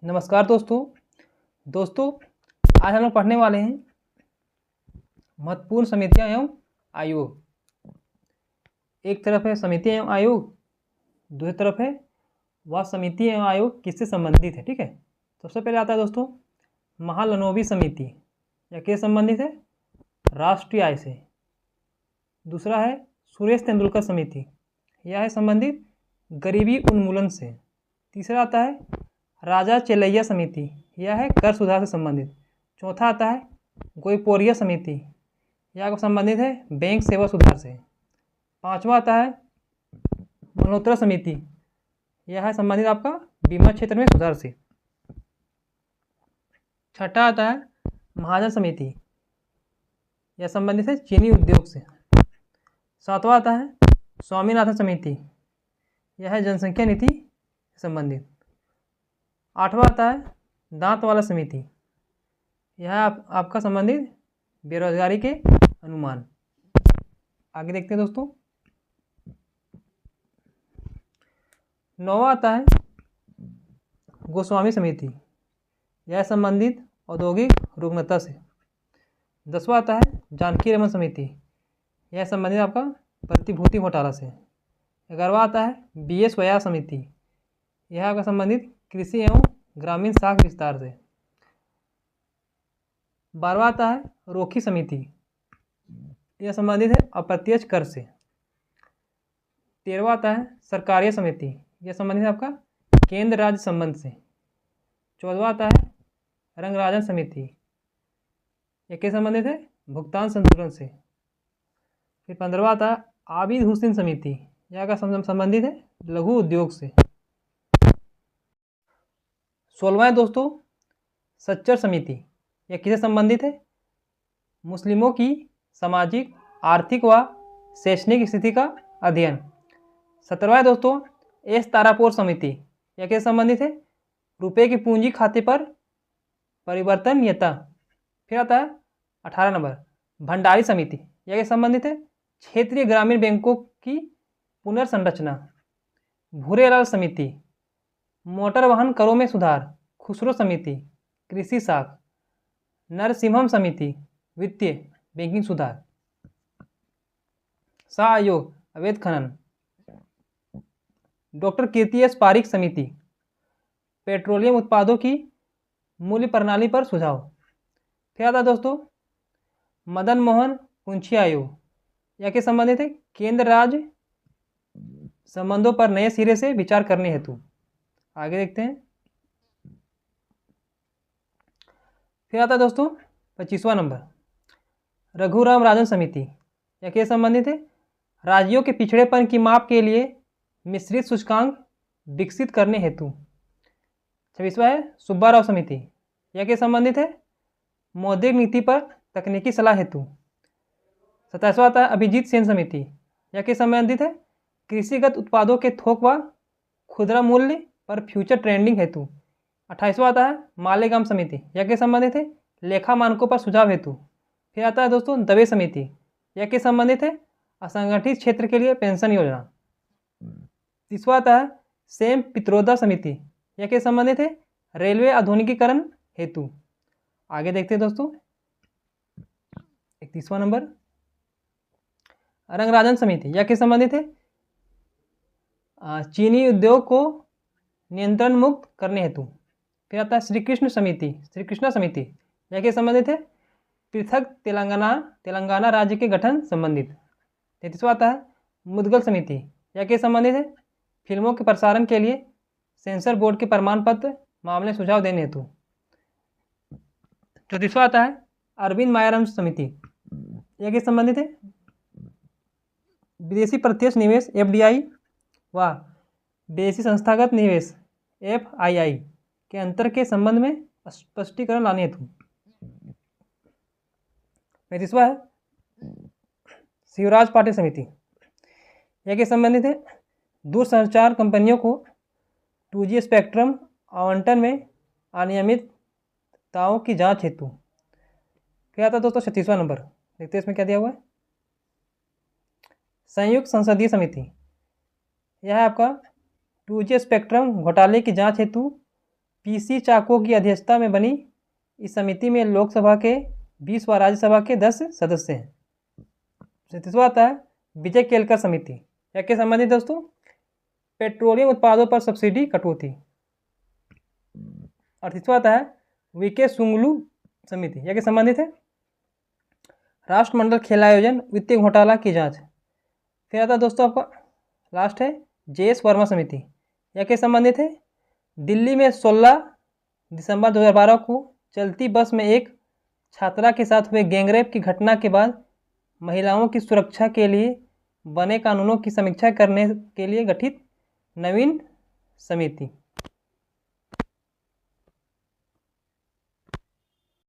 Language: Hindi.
नमस्कार दोस्तों आज हम लोग पढ़ने वाले हैं महत्वपूर्ण समितियां एवं आयोग। एक तरफ है समितियां एवं आयोग, दूसरी तरफ है वह समिति एवं आयोग किससे संबंधित है। ठीक है, तो सबसे पहले आता है दोस्तों महालनोबी समिति। यह किससे संबंधित है? राष्ट्रीय आय से। दूसरा है सुरेश तेंदुलकर समिति, यह है संबंधित गरीबी उन्मूलन से। तीसरा आता है राजा चेलैया समिति, यह है कर सुधार से संबंधित। चौथा आता है गोइपोरिया समिति, यह संबंधित है बैंक सेवा सुधार से। पांचवा आता है मल्होत्रा समिति, यह है संबंधित आपका बीमा क्षेत्र में सुधार से। छठा आता है महाजन समिति, यह संबंधित है चीनी उद्योग से। सातवां आता है स्वामीनाथन समिति, यह है जनसंख्या नीति से संबंधित। आठवां आता है दांत वाला समिति, यह है आपका संबंधित बेरोजगारी के अनुमान। आगे देखते हैं दोस्तों। नौवां आता है गोस्वामी समिति, यह संबंधित औद्योगिक रुग्णता से। 10वां आता है जानकी रमन समिति, यह संबंधित आपका प्रतिभूति घोटाला से। 11वां आता है BS व्यास समिति, यह आपका संबंधित कृषि एवं ग्रामीण शाख विस्तार से। 12वां आता है रोखी समिति, यह संबंधित है अप्रत्यक्ष कर से। 13वां आता है सरकारीय समिति, यह संबंधित है आपका केंद्र राज्य संबंध से। 14वां आता है रंगराजन समिति, यह किस संबंधित है? भुगतान संतुलन से। फिर 15वां आता है आबिद हुसैन समिति, यह का संबंधित है लघु उद्योग से। 16वां है दोस्तों सच्चर समिति, यह किससे संबंधित है? मुस्लिमों की सामाजिक, आर्थिक व शैक्षणिक स्थिति का अध्ययन। 17वां है दोस्तों एस तारापोर समिति, यह किससे संबंधित है? रुपए की पूंजी खाते पर परिवर्तनीयता। फिर आता है 18 नंबर भंडारी समिति, यह किससे संबंधित है? क्षेत्रीय ग्रामीण बैंकों की पुनर्संरचना। भूरेलाल समिति मोटर वाहन करों में सुधार। खुसरो समिति कृषि शाख। नरसिम्हम समिति वित्तीय बैंकिंग सुधार। शाह आयोग अवैध खनन। डॉक्टर कीर्ति एस पारिक समिति पेट्रोलियम उत्पादों की मूल्य प्रणाली पर सुझाव। फिर आता है दोस्तों मदन मोहन पुंछी आयोग, यह के संबंधित है? केंद्र राज्य संबंधों पर नए सिरे से विचार करने हेतु। आगे देखते हैं। फिर आता है दोस्तों 25वां नंबर रघुराम राजन समिति, यह किससे संबंधित है? राज्यों के पिछड़ेपन की माप के लिए मिश्रित सूचकांक विकसित करने हेतु। 26वां है सुब्बाराव समिति, यह किससे संबंधित है? मौद्रिक नीति पर तकनीकी सलाह हेतु। 27वां आता है अभिजीत सेन समिति, यह किससे संबंधित है? कृषिगत उत्पादों के थोक व खुदरा मूल्य पर फ्यूचर ट्रेंडिंग हेतु। 28वां आता है मालेगाम समिति, यह किससे संबंधित है? लेखा मानकों पर सुझाव हेतु। फिर आता है दोस्तों दवे समिति, यह किससे संबंधित है? असंगठित क्षेत्र के लिए पेंशन योजना। 30वां आता है सेम पित्रोदा समिति, यह किससे संबंधित है? रेलवे आधुनिकीकरण हेतु। आगे देखते हैं दोस्तों 31वां नंबर रंगराजन समिति, यह किससे संबंधित है? चीनी उद्योग को नियंत्रण मुक्त करने हेतु। फिर आता है श्री कृष्णा समिति, यह किससे संबंधित है? पृथक तेलंगाना राज्य के गठन संबंधित। 33वां आता है मुदगल समिति, यह किससे संबंधित है? फिल्मों के प्रसारण के लिए सेंसर बोर्ड के प्रमाण पत्र मामले सुझाव देने हेतु। 34वां आता है अरविंद मायाराम समिति, यह किससे संबंधित है? विदेशी प्रत्यक्ष निवेश FDI व विदेशी संस्थागत निवेश FII के अंतर के संबंध में स्पष्टीकरण लाने हेतु। 35वां है शिवराज पाटिल समिति, यह किससे संबंधित है? दूरसंचार कंपनियों को 2G स्पेक्ट्रम आवंटन में अनियमितताओं की जांच हेतु। क्या आता है दोस्तों 36वां नंबर, देखते हैं इसमें क्या दिया हुआ है। संयुक्त संसदीय समिति, यह है आपका 2G स्पेक्ट्रम घोटाले की जांच हेतु पीसी चाको की अध्यक्षता में बनी इस समिति में लोकसभा के 20 व राज्यसभा के 10 सदस्य हैं। 37वां आता है विजय केलकर समिति, क्या के संबंधित दोस्तों? पेट्रोलियम उत्पादों पर सब्सिडी कटौती। 38वां आता है वीके सुंगलू समिति, क्या के संबंधित है? राष्ट्रमंडल खेल आयोजन वित्तीय घोटाला की जांच। फिर आता है दोस्तों आपका लास्ट है जेएस वर्मा समिति, क्या के संबंधित है? दिल्ली में 16 दिसंबर 2012 को चलती बस में एक छात्रा के साथ हुए गैंगरेप की घटना के बाद महिलाओं की सुरक्षा के लिए बने कानूनों की समीक्षा करने के लिए गठित नवीन समिति।